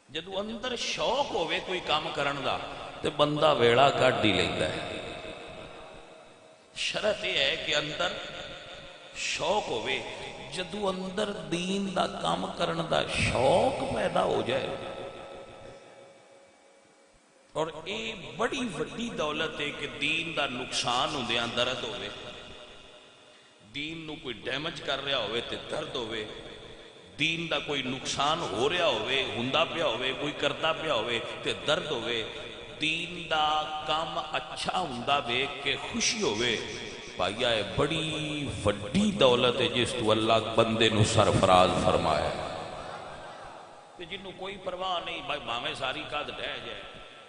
جدو اندر شوق ہوئے کوئی کام کرن دا تے بندہ ویڑا کٹ ہی لیندہ ہے۔ شرط یہ ہے کہ اندر شوق ہوئے، جدو اندر دین دا کام کرن دا شوق پیدا ہو جائے، اور اے بڑی وڈی دولت ہے کہ دین دا نقصان ہوندیاں درد ہوئے، دین نو کوئی ڈیمیج کر رہا ہوئے تے درد ہوئے، دین دا کوئی نقصان ہو رہا ہوئے، ہوندا پیا ہوئے، کوئی کرتا پیا ہوئے تے درد ہوئے، دین دا کام اچھا ہوندا ویکھ کے خوشی ہوئے، پائیا ہے بڑی وڈی دولت ہے جس تو اللہ بندے نو سرفراز فرمایا ہے۔ جنہوں کوئی پرواہ نہیں، بھائی بھامے ساری قد ڈہ جائے،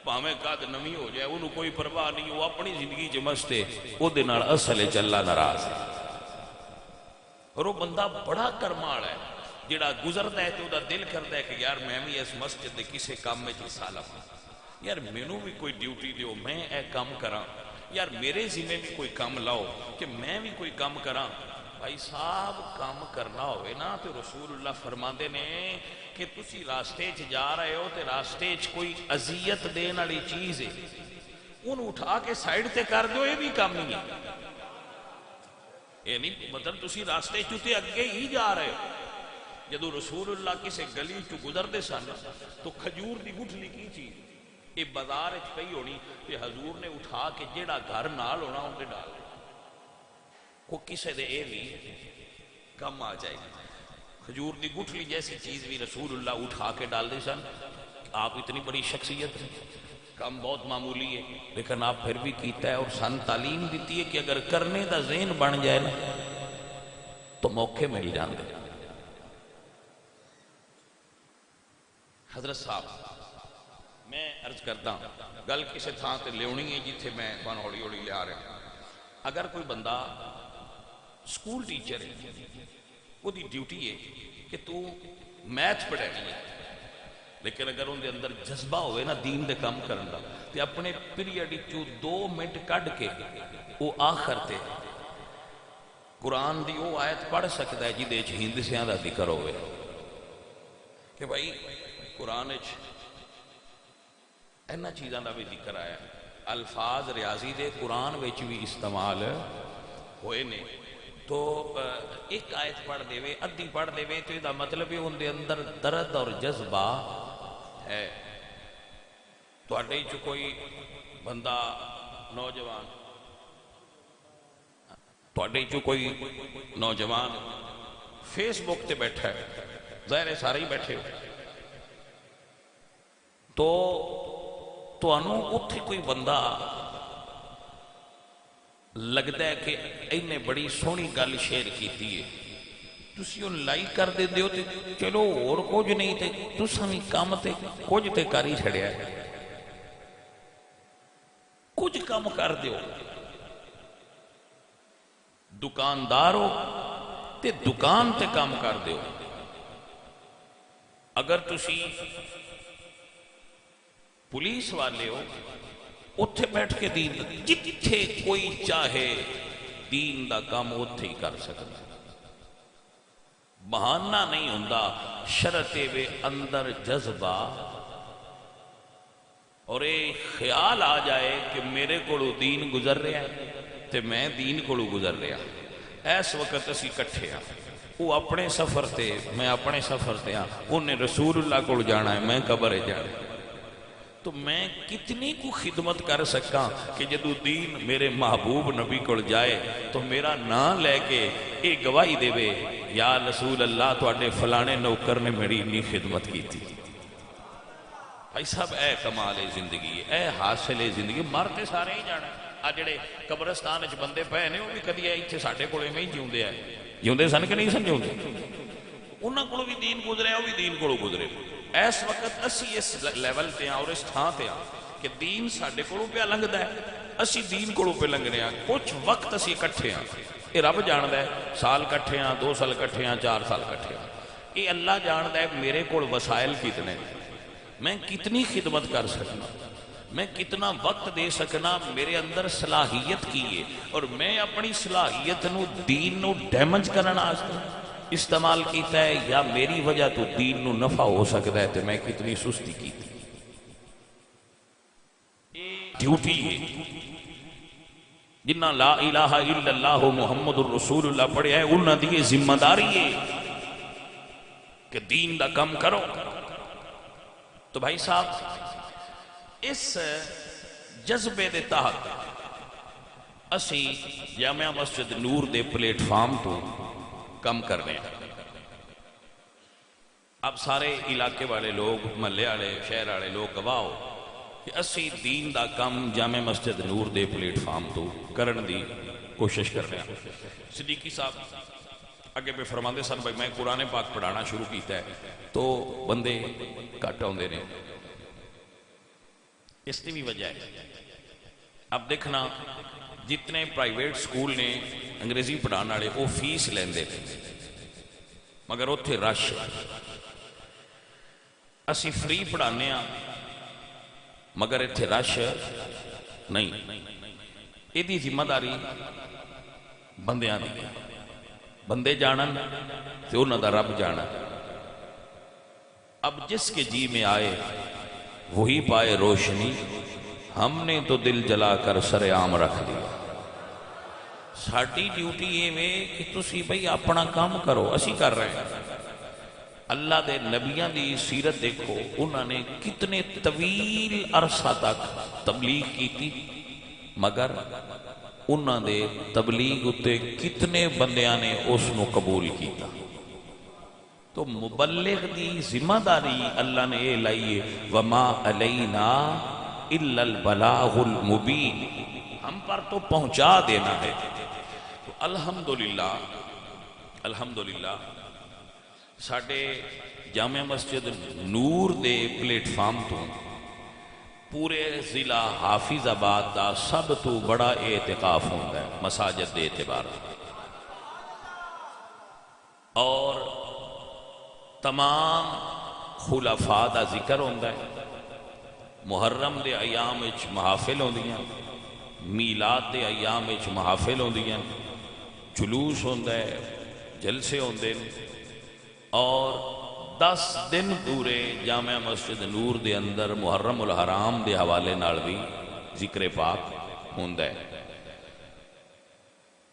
بھامے قد نمی ہو جائے، انہوں کوئی پرواہ نہیں، وہ اپنی زندگی جمستے وہ دنال اصل چلا ناراض ہے۔ اور وہ بندہ بڑا کرمال ہے جڑا گزرتا ہے تو دا دل کرتا ہے کہ یار میں بھی اس مسجد دے کسے کام میں حصہ لواں، یار مینوں بھی کوئی ڈیوٹی دیو، میں اے کام کراں، یار میرے ذمہ بھی کوئی کام لاؤ کہ میں بھی کوئی کام کراں۔ بھائی صاحب کام کرنا ہوئے نا تو رسول اللہ فرماندے نے کہ تسی راستے چ جا رہے ہو تے راستے چ کوئی اذیت دین والی چیز ہے، انہوں اٹھا کے سائیڈ تے کر دو، یہ بھی کام نہیں ہے۔ یہ نہیں مطلب تسی راستے چوتے اگے ہی جا رہے ہو۔ جدو رسول اللہ کسے گلی چو گزر دے سن تو کھجور دی گٹھلی کی چیز یہ بازار اچ پئی ہونی کہ حضور نے اٹھا کے جیڑا گھر نال ہونا ان دے ڈال دے، کو کسے دے اے بھی کم آ جائے گی۔ کھجور دی گٹھلی جیسی چیز بھی رسول اللہ اٹھا کے ڈال دے سن۔ آپ اتنی بڑی شخصیت ہے، کام بہت معمولی ہے لیکن آپ پھر بھی کیتا ہے، اور سن تعلیم دیتی ہے کہ اگر کرنے دا ذہن بن جائے نا تو موقع مل جان دے۔ حضرت صاحب میں عرض کرتا ہوں گل کسے تھان تے لیونی ہے جتھے میں بن ہوڑی ہوڑی لے آ رہا ہوں۔ اگر کوئی بندہ سکول ٹیچر ہے، وہ دی ڈیوٹی ہے کہ تو میتھ پڑھانی ہے، لیکن اگر ان دے اندر جذبہ ہوئے نا دین دے کام کرن دا تے اپنے پیریڈ چوں 2 منٹ کڈ کے وہ آخر تے قرآن دی وہ آیت پڑھ سکتا ہے جدے چ ہندسیاں دا ذکر ہوئے کہ بھائی قرآن اینا چیزاں دا بھی ذکر آیا ہے، الفاظ ریاضی دے قرآن وچ بھی استعمال ہوئے نے، تو ایک آیت پڑھ دے وے ادھی پڑھ دے وے تو یہ دا مطلب ہے ان دے اندر درد اور جذبہ ہے۔ تو اڈے چو کوئی بندہ نوجوان، تو اڈے چو کوئی نوجوان فیس بک تے بیٹھا ہے، ظاہر ہے سارے ہی بیٹھے ہو، تو انہوں اتھے کوئی بندہ لگتا ہے کہ اینے بڑی سونی گل شیئر کیتی ہے، تسی ان لائک کر دے دیو تے چلو اور کچھ نہیں تے تساں بھی کام تے کچھ تے کر ہی چھڑیا ہے، کچھ کام کر دیو۔ دکاندار ہو تے دکان تے کام کر دیو، اگر تسی پولیس والے ہو اتھے بیٹھ کے دین جتھے کوئی چاہے دین دا کام اتھے ہی کر سکتا، بہانہ نہیں ہوندا، شرط وے اندر جذبہ اور ایک خیال آ جائے کہ میرے کوڑو دین گزر رہا ہے تے میں دین کوڑو گزر رہا، اس وقت اسی کٹھے ہاں، وہ اپنے سفر تے میں اپنے سفر تے ہاں، انہیں رسول اللہ کو جانا ہے، میں قبر جانا ہے، تو میں کتنی کو خدمت کر سکاں کہ جدو دین میرے محبوب نبی کو جائے تو میرا نام لے کے ایک گواہی دے وے یا رسول اللہ تو اڈے فلانے نوکر نے میری اتنی خدمت کی تھی۔ بھائی صاحب اے کمال زندگی، اے حاصل زندگی، مرتے سارے ہی جانا ہے۔ آ جڑے قبرستان وچ بندے پے نے وہ بھی کدی ایتھے ساڈے کولے میں ہی جیوندے آئے، جیوندے سن کہ نہیں سن جیوندے، انہاں کولوں بھی دین گزرے، وہ بھی دین کولوں گزرے۔ اس وقت اسی اس لیول تے ہیں اور اس تھان تے ہیں کہ دین ساڈے کولوں پہ لنگدا ہے، اسی دین کولوں پہ لنگنے ہیں، کچھ وقت اسی اکٹھے ہیں، یہ رب جاندا ہے، سال کٹھے ہیں، 2 سال کٹھے ہیں، 4 سال کٹھے ہیں، یہ اللہ جاندا ہے میرے کول وسائل کتنے، میں کتنی خدمت کر سکنا، میں کتنا وقت دے سکنا، میرے اندر صلاحیت کی ہے، اور میں اپنی صلاحیت نو دین نو ڈیمیج کرنا آستا استعمال کیتا ہے یا میری وجہ تو دین نو نفع ہو سکتا ہے تو میں کتنی سستی کی تھی. ڈیوٹی ہے جنہ لا الہ الا اللہ محمد الرسول اللہ پڑھیا ہے انہاں دی ذمہ داری ہے کہ دین دا کم کرو. تو بھائی صاحب اس جذبے دے تحت اسی جامعہ مسجد نور دے پلیٹ فارم تو کم کر رہے ہیں. اب سارے علاقے والے لوگ محلے والے شہر والے لوگ گواہ ہو کہ اسی دین دا کم جامع مسجد نور دے پلیٹ فارم تو کرن دی کوشش کر رہے ہیں. صدیقی صاحب اگے پہ فرماندے سن بھائی میں قرآن پاک پڑھانا شروع کیتا ہے تو بندے گھٹ آندے نے. اس کی بھی وجہ ہے اب دیکھنا جتنے پرائیویٹ سکول نے انگریزی پڑھانے والے وہ فیس لیندے مگر اتنے رش اسی فری پڑھانے ہاں مگر اتنے رش نہیں. یہ ذمہ داری بندیاں دی بندے جانن تو انہاں دا رب جانا. اب جس کے جی میں آئے وہی پائے روشنی ہم نے تو دل جلا کر سر عام رکھ دیا. ساڈی ڈیوٹی یہ ہے کہ تسی بھئی اپنا کام کرو اسی کر رہے ہیں. اللہ دے نبیاں دی سیرت دیکھو انہوں نے کتنے طویل عرصہ تک تبلیغ کی تھی مگر انہوں دے تبلیغ اتے کتنے بندیاں نے اس نو قبول کیتا. تو مبلغ دی ذمہ داری اللہ نے یہ لائیے وما علینا الا البلاغ المبین ہم پر تو پہنچا دینا ہے. تو الحمدللہ ساڑھے جامع مسجد نور دے پلیٹ فارم تو پورے ضلع حافظ آباد دا سب تو بڑا اعتکاف ہوتا ہے مساجد دے اعتبار اور تمام خلفاء دا ذکر ہوتا ہے. محرم دے ایام وچ محافل ہوندیاں میلاد دے ایام وچ محافل ہوندیاں جلوس ہوتا ہے جلسے ہوندے اور 10 دن پورے جامع مسجد نور دے اندر محرم الحرام دے حوالے نال بھی ذکر پاک ہوندا ہے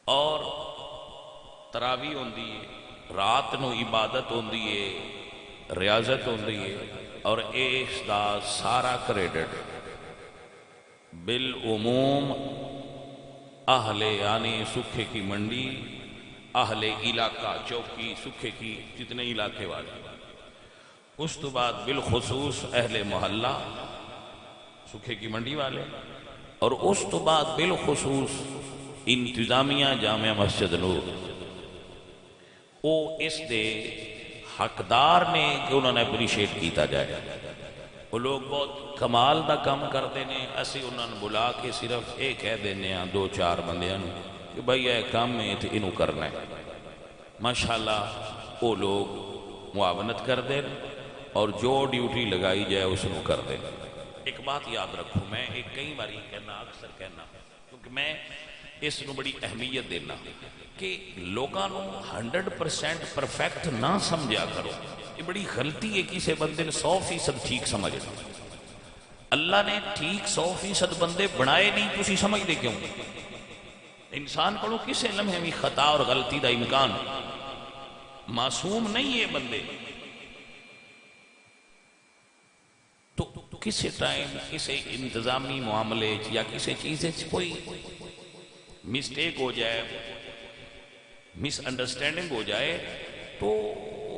اور تراویح ہوندی ہے رات نو عبادت ہوندی ہے ریاضت ہوندی ہے اور اس دا سارا کریڈٹ بالعموم اہل یعنی سکھے کی منڈی اہل علاقہ چوکی سکھے کی جتنے علاقے والے اس تو بعد بالخصوص اہل محلہ سکھے کی منڈی والے اور اس تو بعد بالخصوص انتظامیہ جامع مسجد نور وہ اس دے حقدار نے کہ انہوں نے اپریشیٹ کیتا جائے. وہ لوگ بہت کمال دا کام کرتے ہیں اسی انہوں نے بلا کے صرف یہ کہہ دینے ہیں 2-4 بندیاں کہ بھائی یہ کام ہے تو انہوں کرنا ہے. ماشاءاللہ وہ لوگ معاونت کر دیں اور جو ڈیوٹی لگائی جائے اس نو کر دیں. ایک بات یاد رکھو میں ایک کئی باری کہنا اکثر کہنا کیونکہ میں اس نو بڑی اہمیت دینا کہ لوگاں نو 100% پرفیکٹ نہ سمجھا کرو. یہ بڑی غلطی ہے کسی بندے نے 100% ٹھیک سمجھے. اللہ نے ٹھیک 100% بندے بنائے نہیں تسی سمجھ دے کیوں. انسان کو کسی لمحے بھی خطا اور غلطی دا امکان معصوم نہیں ہے بندے. تو کسی ٹائم کسی انتظامی معاملے یا کسی چیز کوئی مسٹیک ہو جائے مس انڈرسٹینڈنگ ہو جائے تو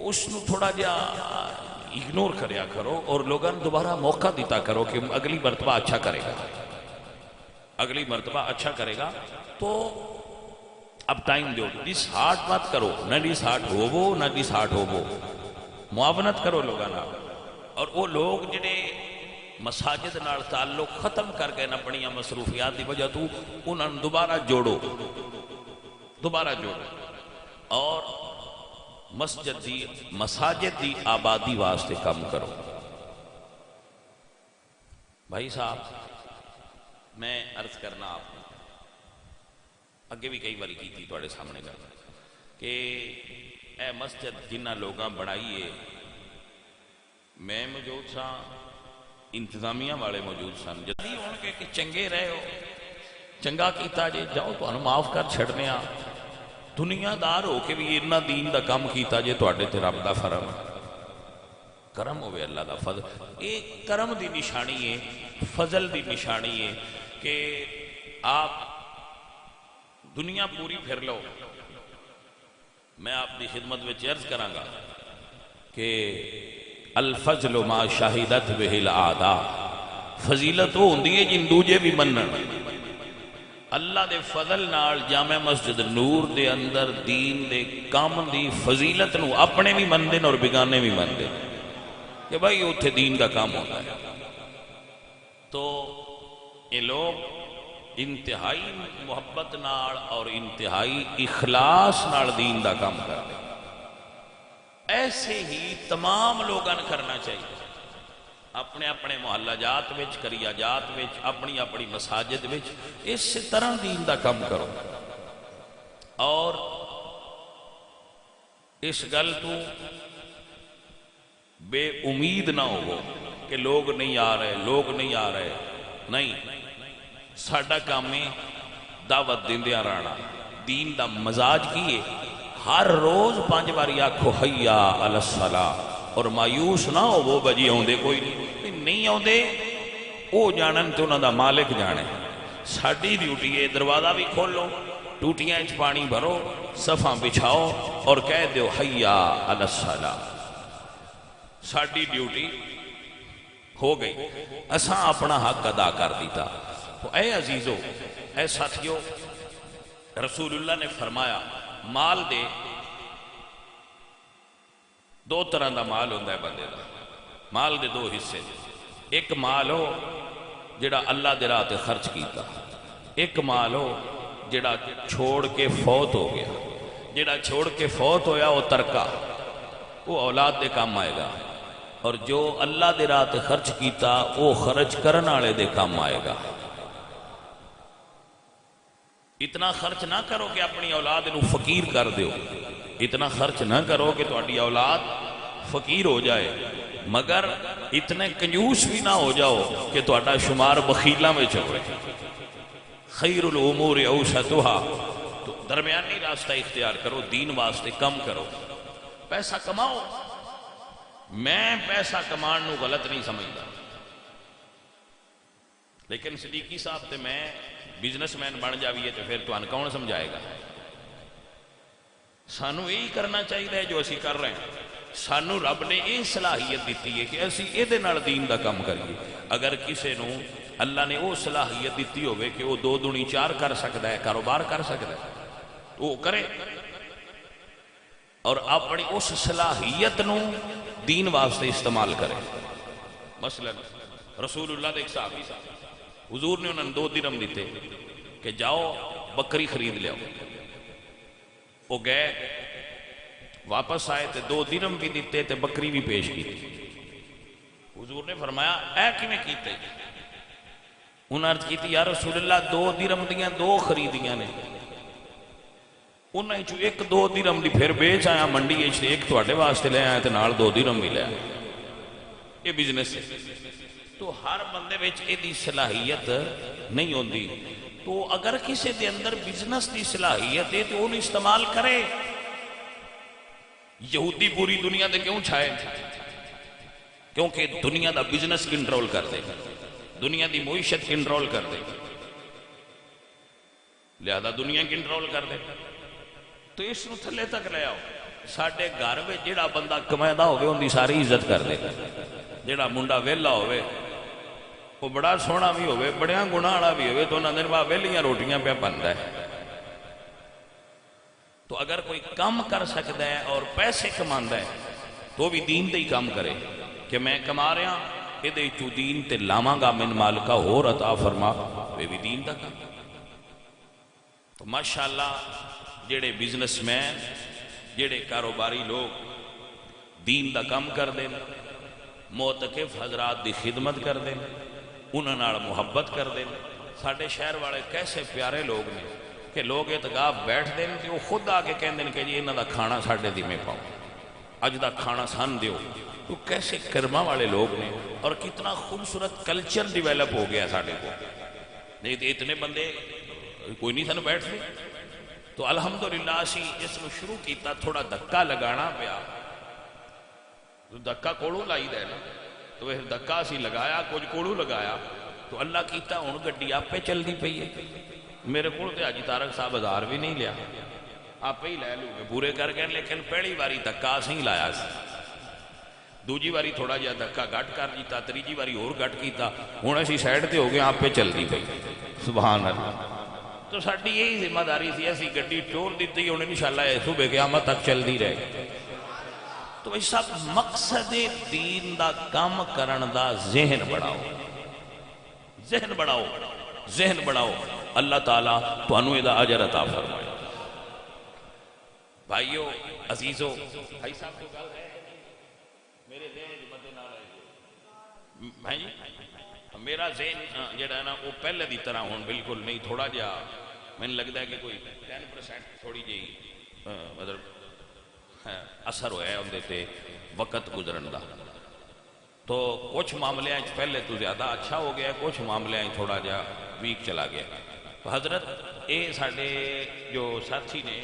اس نو تھوڑا جا اگنور کریا کرو اور لوگوں نے دوبارہ موقع دیتا کرو کہ اگلی مرتبہ اچھا کرے گا اگلی مرتبہ اچھا کرے گا. تو اب ٹائم دیو ڈس ہارٹ مت کرو نہ ڈس ہارٹ ہوو نہ ڈس ہارٹ ہوو معاونت کرو لوگوں نال. اور وہ لوگ جڑے مساجد نال تعلق ختم کر گئے اپنی مصروفیات کی وجہ تو انہوں نے دوبارہ جوڑو اور مساجد دی آبادی واسطے کام کرو. بھائی صاحب میں عرض کرنا آپ اگے بھی کئی باری کی تھی تواڈے سامنے کرنا کہ اے مسجد جنہ لوگاں بنائی ہے، میں موجود سا، انتظامیہ والے موجود سن، جدی ہون کے کہ چنگے رہے ہو، چنگا کیتا جے، جاؤ تمہیں معاف کر چھڑنے آ، دنیا دار ہو کے بھی اتنا دین دا کام کیتا جے تواڈے تے رب دا فرم کرم ہوئے، اللہ دا فضل، ایک کرم دی نشانی ہے، فضل دی نشانی ہے کہ آپ دنیا پوری پھر لو۔ میں آپ دی خدمت میں عرض کراں گا کہ الفضل ما شاہدت بہ الاعداء، فضیلت وہ ہوندی ہے جن دوجے بھی منن۔ اللہ دے فضل نال جامع مسجد نور دے اندر دین دے کام دی فضیلت نو اپنے بھی مندن اور بگانے بھی مندن کہ بھائی اتھے دین کا کام ہوتا ہے۔ تو یہ لوگ انتہائی محبت نال اور انتہائی اخلاص نال دین دا کام کرتے، ایسے ہی تمام لوگاں کرنا چاہیے، اپنے اپنے محلہ جات وچ، کریا جات وچ، اپنی اپنی مساجد وچ اس طرح دین دا کام کرو، اور اس گل تو بے امید نہ ہو کہ لوگ نہیں آ رہے، لوگ نہیں آ رہے، نہیں، ساڈا کام ہے دعوت دیندیاں رہنا۔ دین دا مزاج کی ہے، ہر روز 5 باری آکھو حیا علی الصلاۃ، اور مایوس نہ ہو وہ بجی آؤندے کوئی نہیں آؤندے، وہ جانن تے انہاں دا مالک جانے۔ ساڈی ڈیوٹی ہے دروازہ بھی کھولو، ٹوٹیاں وچ پانی بھرو، صفاں بچھاؤ اور کہہ دیو حیا علی الصلاۃ۔ ساڈی ڈیوٹی ہو گئی، اساں اپنا حق ادا کر دیتا۔ تو اے عزیزو، اے ساتھیو، رسول اللہ نے فرمایا مال دے 2 طرح دا مال ہوندہ ہے بندے دا، مال دے 2 حصے، ایک مال ہو جڑا اللہ دے راہ تے خرچ کیتا، ایک مال ہو جڑا چھوڑ کے فوت ہو گیا۔ جڑا چھوڑ کے فوت ہویا وہ ترکہ، وہ اولاد دے کام آئے گا، اور جو اللہ دے راہ تے خرچ کیتا وہ خرچ کرن والے دے کام آئے گا۔ اتنا خرچ نہ کرو کہ اپنی اولاد نو فقیر کر دیو، اتنا خرچ نہ کرو کہ تہاڈی اولاد فقیر ہو جائے، مگر اتنے کنجوس بھی نہ ہو جاؤ کہ تہاڈا شمار بخیلاں وچ ہوئے۔ خیر الامور اوسطها، تو درمیانی راستہ اختیار کرو، دین واسطے کم کرو، پیسہ کماؤ۔ میں پیسہ کمان نو غلط نہیں سمجھتا، لیکن صدیقی صاحب تے میں بزنس مین بن جاویے تو پھر تہاں کون سمجھائے گا؟ سانو یہی کرنا چاہیے جو اسی کر رہے ہیں۔ سانو رب نے یہ صلاحیت دیتی ہے کہ اسی یہ نال دین دا کام کریے۔ اگر کسی نو اللہ نے وہ صلاحیت دیتی ہوئے کہ وہ 2 دونی 4 کر سکتا ہے، کاروبار کر سکتا ہے، تو وہ کرے، اور اپنی اس صلاحیت نو دین واسطے استعمال کرے۔ مثلا رسول اللہ دے ایک صحابی صاحب، حضور نے انہوں نے 2 درہم دیتے کہ جاؤ بکری خرید لے آؤ۔ وہ گئے، واپس آئے تے 2 درہم بھی دیتے تے بکری بھی پیش کی۔ حضور نے فرمایا اے کی میں کیتے؟ انہوں نے عرض کی تھی یا رسول اللہ 2 درہم دیاں 2 خریدیاں نے، انہیں جو 1-2 درہم دی پھر بیچ آیا منڈی، ایک تواڈے واسطے لے آیا تے نال 2 درہم بھی لے آیا۔ یہ بزنس ہے۔ تو ہر بندے وچ ایدی صلاحیت نہیں ہوندی، تو اگر کسی دے اندر بزنس دی صلاحیت ہے تو انہیں استعمال کرے۔ یہودی پوری دنیا دے کیوں چھائے؟ کیونکہ دنیا دا بزنس کنٹرول کر دے، دنیا دی معیشت کنٹرول کر دے، لہذا دنیا کنٹرول کر دے۔ تو اس نو تھلے تک لے آؤ۔ ساڈے گھر وچ جڑا بندہ کمائیدا ہوے ان دی ساری عزت کر دے، جڑا منڈا ویلا ہوے وہ بڑا سونا بھی ہوئے، بڑیاں گناہ والا بھی ہوئے، تو انہاں دن بعد ویلیاں روٹیاں پہ بنتا ہے۔ تو اگر کوئی کام کر سکتا ہے اور پیسے کماندا ہے تو بھی دین دے ہی کام کرے کہ میں کما رہا یہ دے تو دین تے لاواں گا من مالکا ہور عطا فرما، وہ بھی دین دا کام۔ تو ماشاءاللہ جڑے بزنس مین، جڑے کاروباری لوگ دین دا کام کر دیں، معتکف حضرات دی خدمت کر دیں، انہاں نال محبت کر دیں۔ ساڈے شہر والے کیسے پیارے لوگ نے، کہ لوگ اعتکاف بیٹھتے ہیں کہ وہ خود آ کے کہتے ہیں کہ جی انہوں دا کھانا ساڈے دی میں پاؤں، اج دا کھانا سان دیو. تو کیسے کرما والے لوگ نے، اور کتنا خوبصورت کلچر ڈیویلپ ہو گیا ساڈے کو. نہیں تو اتنے بندے کوئی نہیں سن بیٹھتے. تو الحمدللہ اسی اس نو شروع کیتا، تھوڑا دھکا لگانا پیا. دھکا کوڑوں لائی دے نا، تو پھر دھکا اسی لگایا، کچھ کوڑوں لگایا، تو اللہ کیتا ہن گڈی آپے چلدی پئی ہے. میرے کول تے حاجی طارق صاحب ہزار بھی نہیں لیا، آپ ہی لے لو گے پورے کر کے. لیکن پہلی باری دھکا اسی لایا سی، دوجی باری تھوڑا جہا دھکا گھٹ کر دیتا، تیجی باری اور گھٹ کیتا، ہن اسی سائڈ تے ہو گئے، آپ پہ چلدی پئی. سبحان اللہ. تو ساری یہی ذمہ داری سی، اسی گڈی ٹور دیتی، ہن انشاءاللہ صبح قیامت تک چلدی رہے. تو یہ سب مقصد دین دا کام کرن دا ذہن بڑھاؤ، ذہن بڑھاؤ، ذہن بڑھاؤ. اللہ تعالیٰ تانوں ادا اجر عطا فرمائے. بھائیو عزیزو، بھائی صاحب کو گل ہے میرے ذہن مدے نال ہے بھائی جی، میرا ذہن جڑا ہے نا وہ پہلے دی طرح ہون بالکل نہیں. تھوڑا جہا میں لگتا ہے کہ کوئی 10% تھوڑی جی مطلب اثر ہوا ہے اندر تے وقت گزرن دا. تو کچھ معاملے پہلے تو زیادہ اچھا ہو گیا، کچھ معاملے تھوڑا جہا ویک چلا گیا. تو حضرت اے ساڈے جو ساتھی نے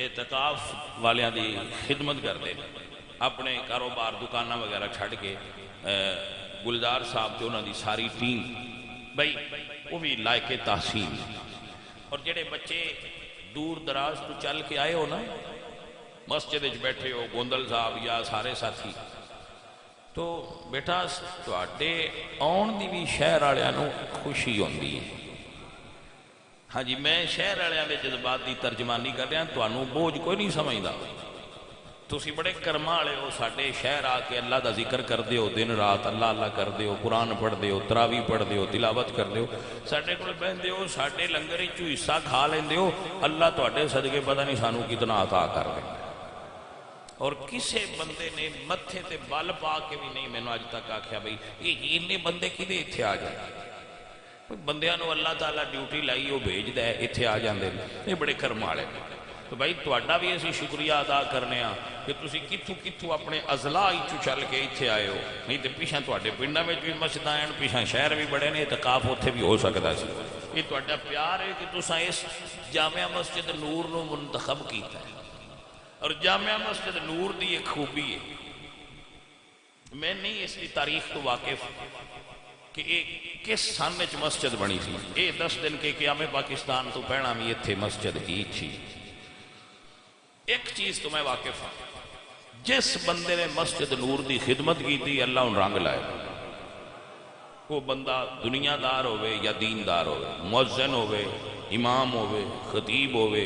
اعتکاف والیاں دی خدمت کرتے، اپنے کاروبار دکانہ وغیرہ چھڑ کے، گلزار صاحب تے انہاں دی ساری ٹیم بھائی وہ بھی لائق تحسین. اور جڑے بچے دور دراز تو چل کے آئے ہو نا، مسجد بیٹھے ہو، گوندل صاحب یا سارے ساتھی، تو بیٹا تواڈے آن دی بھی شہر والوں خوشی ہوندی ہے. ہاں جی، میں شہر والوں دے جذبات دی ترجمانی کر رہا، تانوں بوجھ کوئی نہیں سمجھدا. تسی بڑے کرما والے ہو، ساڈے شہر آ کے اللہ دا ذکر کردے ہو، دن رات اللہ اللہ کردے ہو، قرآن پڑھدے ہو، تراویح پڑھدے ہو، تلاوت کردے ہو، ساڈے کول بہندے ہو، ساڈے لنگر وچوں حصہ کھا لیندے ہو. اللہ تواڈے صدقے پتہ نہیں سانوں کتنا عطا کر دے. اور کسے بندے نے متھے تے بل پا کے بھی نہیں مینوں اج تک آکھیا بھئی یہ اتنے بندے کدے اتھے آ جائے. بندیاں نو اللہ تعالیٰ ڈیوٹی لائی وہ بھیج دے، اتھے آ جاندے یہ بڑے کرم والے. تو بھائی تواڈا بھی اسی شکریہ ادا کرنے ہاں کہ تسی کتھوں کتھوں اپنے اضلاع وچوں چل کے اتھے آئے ہو. نہیں تے پیچھے تواڈے پنڈاں وچ بھی مسجداں ہیں، پیچھے شہر بھی بڑے نے، اعتکاف اوتھے بھی ہو سکدا سی. یہ تواڈا پیار ہے کہ تساں اس جامعہ مسجد نور نو منتخب کیتا ہے. اور جامعہ مسجد نور دی ایک خوبی ہے، میں نہیں اس کی تاریخ تو واقف کہ ایک کس سن وچ مسجد بنی سی. یہ 10 دن کے قیام پاکستان تو پہنا بھی اتھے مسجد ہی تھی. ایک چیز تو میں واقف ہوں، جس بندے نے مسجد نور دی خدمت کی تھی اللہ ان رنگ لائے. وہ بندہ دنیا دار ہوئے یا دین دار ہوئے، مؤذن ہوئے، امام ہوئے، خطیب ہوئے،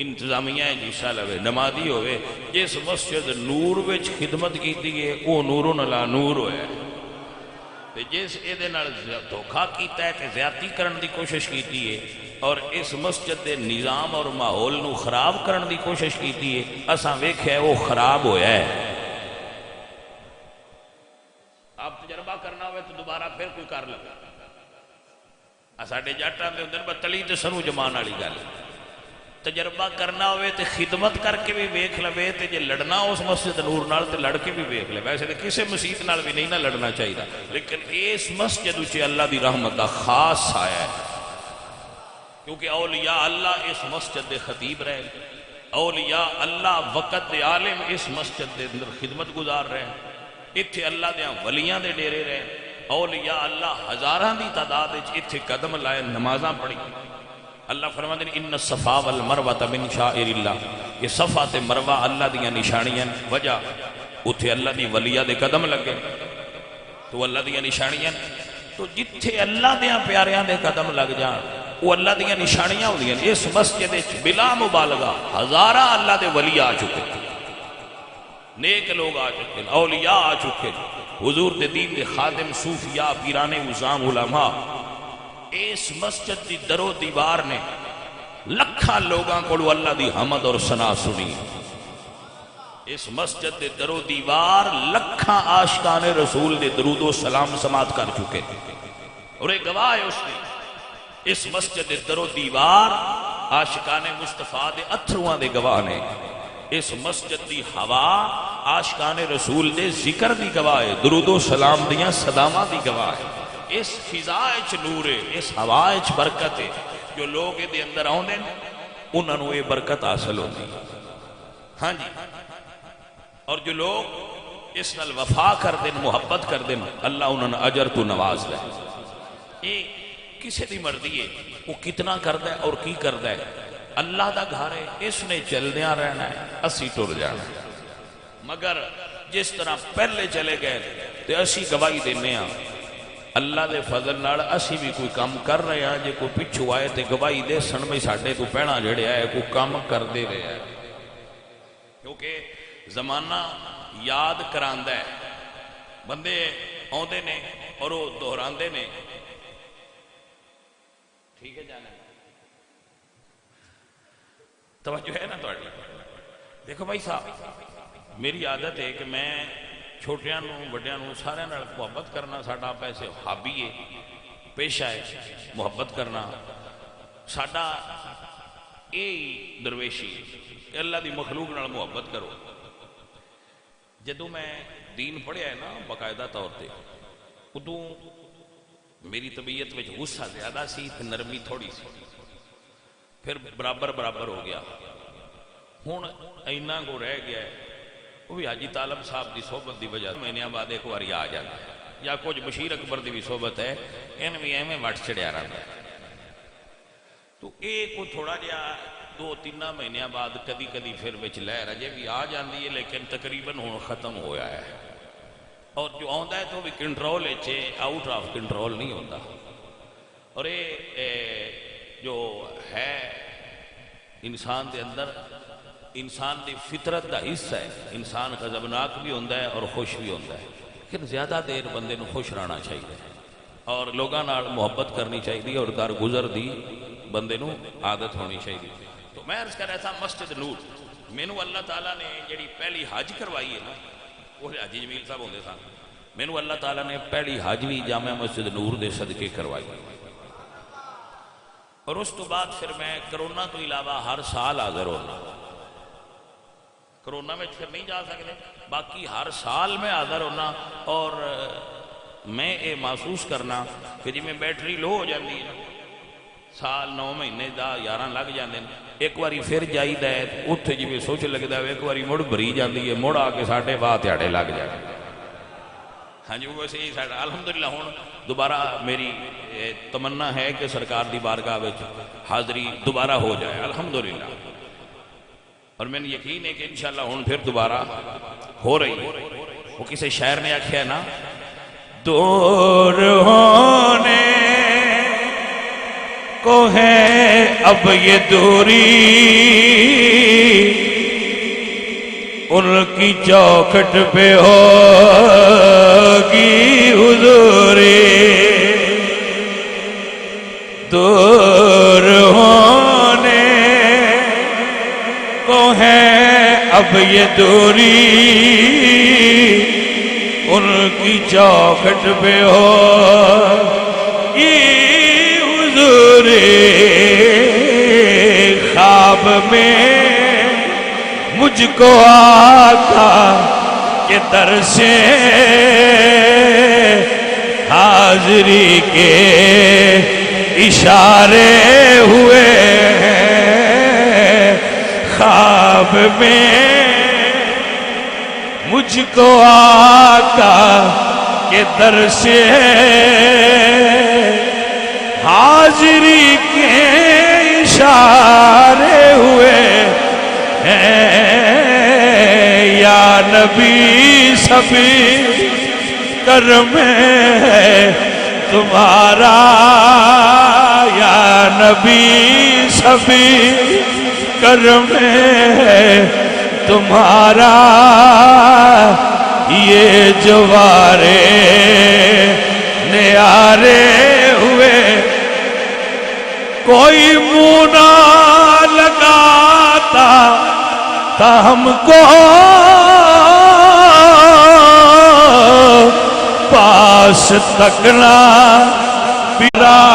انتظامیہ جیسا لوے، نمازی ہوئے، جس مسجد نور وچ خدمت کی تھی وہ نور علی نور ہوئے. جس یہ دھوکھا کیتا ہے کہ زیادتی کرن دی کوشش کیتی ہے اور اس مسجد دے نظام اور ماحول نو خراب کرن دی کوشش کیتی ہے، اساں ویکھیا وہ خراب ہویا ہے. آپ تجربہ کرنا ہوئے تو دوبارہ پھر کوئی کر لگا. ساڈے جٹاں دے ہوندے نے تلی تے سنو جمان والی گل. تجربہ کرنا ہوئے تے خدمت کر کے بھی ویکھ لوے، تے جے لڑنا اس مسجد نور نال تے لڑ کے بھی ویکھ لے. ویسے تے کسے مسجد نال بھی نہیں نہ لڑنا چاہیے، لیکن اس مسجد وچ اللہ دی رحمت دا خاص آیا ہے، کیونکہ اولیاء اللہ اس مسجد دے خطیب رہے، اولیاء اللہ وقت دے عالم اس مسجد دے اندر خدمت گزار رہے، اتھے اللہ دے ولیاں دے ڈیرے رہے. اولیاء اللہ ہزاراں دی تعداد وچ اتھے قدم لائے، نمازاں پڑھی. اللہ فرماتے ہیں ان الصفا والمروہ من شائر اللہ، یہ صفا تے مروہ اللہ دیاں نشانیاں. وجہ اتھے اللہ دی ولیاں دے قدم لگے تو اللہ دیاں نشانیاں. تو جتھے اللہ دیاں پیاریاں دے قدم لگ جان وہ اللہ دیاں نشانیاں ہو دیاں. اس مسجد بلا مبالغہ ہزاراں اللہ دے ولی آ چکے، نیک لوگ آ چکے، اولیاء آ چکے، حضور دے دین دے خادم، صوفیاء، پیران عظام، علماء. اس مسجد دی درو دیوار نے لکھاں لوگاں کو اللہ دی حمد اور ثنا سنی. اس مسجد دے درو دیوار لکھاں عاشقان رسول دے درود و سلام سماعت کر چکے، اور ایک گواہ ہے اس نے. اس مسجد دے درو دیوار عاشقان مصطفیٰ دے اتھرواں دے گواہ نے، اس مسجد دی ہوا عاشقان رسول دے ذکر دی گواہ ہے، درود و سلام دیاں صداواں دی گواہ ہے، اس فضا اچ نور ہے، اس ہوا اچ برکت ہے، جو لوگ دے اندر آؤندے انہاں نوں یہ برکت حاصل ہوتی ہے۔ ہاں جی، اور جو لوگ اس نال وفا کر دیں، محبت کر دیں، اللہ انہوں نے اجر تو نواز دے۔ یہ کسی دی مرضی ہے وہ کتنا کردا ہے اور کی کردا ہے، اللہ دا گھر ہے، اس نے چلدیاں رہنا ہے، اسی ٹر جانا ہے۔ مگر جس طرح پہلے چلے گئے تے اسی گواہی دینے ہاں، اللہ دے فضل نال اسی بھی کوئی کام کر رہے ہیں، جے کوئی پچھو آئے تے گواہی دے سن میں ساڈے تو پہنا جڑے آئے کوئی کام کر دے رہے ہیں، کیونکہ زمانہ یاد کراندہ ہے، بندے آندے نے اور وہ دہراندے نے۔ ٹھیک ہے جانا توجہ ہے نا تھوڑی؟ دیکھو بھائی صاحب، میری عادت ہے کہ میں چھوٹیاں نوں بڑیاں نوں سارے نال محبت کرنا ساڈا پیسے ہابی ہے، پیشہ ہے محبت کرنا ساڈا، یہ درویشی ہے، اللہ دی مخلوق نال محبت کرو۔ جدوں میں دین پڑھیا ہے نا باقاعدہ طور پہ، ادوں میری طبیعت میں غصہ زیادہ سی تے نرمی تھوڑی سی، پھر برابر برابر ہو گیا۔ ہوں اینا کو رہ گیا ہے، وہ بھی حاجی طالب صاحب دی صحبت دی وجہ مہینے بعد ایک باری آ جاتا ہے، یا کچھ بشیر اکبر دی بھی صحبت ہے، ان بھی ایویں وٹ چڑھیا رہتا ہے۔ تو ایک کو تھوڑا جہا 2-3 مہینے بعد کدی کدی پھر وچ لہر اجے بھی آ جاندی ہے، لیکن تقریباً ہوں ختم ہویا ہے، اور جو آندا ہے تو بھی کنٹرول ہے، آؤٹ آف کنٹرول نہیں ہوتا۔ اور یہ جو ہے انسان دے اندر، انسان دی فطرت دا حصہ ہے، انسان غضبناک بھی ہوتا ہے اور خوش بھی ہوتا ہے، لیکن زیادہ دیر بندے نو خوش رہنا چاہیے اور لوگاں نال محبت کرنی چاہیے، اور در گزر دی بندے نو عادت ہونی چاہیے۔ تو میں عرض کر رہا تھا مسجد نور، مینو اللہ تعالیٰ نے جڑی پہلی حج کروائی ہے نا، وہ حاجی جمیل صاحب ہوندے سن، مینو اللہ تعالیٰ نے پہلی حج بھی جامع مسجد نور دے صدقے کروائی، اور اس تو بعد پھر میں کرونا تو علاوہ ہر سال حاضر ہونا، کرونا میں پھر نہیں جا سکتے، باقی ہر سال میں حاضر ہونا، اور میں یہ محسوس کرنا کہ جی میں بیٹری لو ہو جاتی ہے، سال 9 مہینے 11 لگ جاندے ہیں، ایک باری پھر جائی دا ہے اتھے جی میں سوچ لگتا ہے، ایک باری مڑ بھری جاندی ہے، مڑ آ کے ساڑھے بعد تیاڑے لگ جاتے ہیں۔ ہاں جی، ویسے ہی ساڑھا الحمدللہ ہوں دوبارہ میری تمنا ہے کہ سرکار دی بارگاہ وچ حاضری دوبارہ ہو جائے الحمدللہ، اور میں نے یقین ہے کہ انشاءاللہ ہوں پھر دوبارہ ہو رہی ہے۔ وہ کسی شاعر نے آکھیا نا، دور ہونے کو ہے اب یہ دوری، ان کی چوکھٹ پہ ہوگی حضوری، دور ہونے کو ہے اب یہ دوری، ان کی چوکھٹ پہ ہوگی حضوری، خواب میں مجھ کو آقا کے در سے حاضری کے اشارے ہوئے ہیں، خواب میں مجھ کو آقا کے در سے حاضری کے اشارے ہوئے ہیں، یا نبی سبھی کرم ہے تمہارا، یا نبی سبھی کرم ہے تمہارا، یہ جوارے نیارے ہوئے، کوئی منہ نہ لگاتا تھا ہم کو، پاس تکنا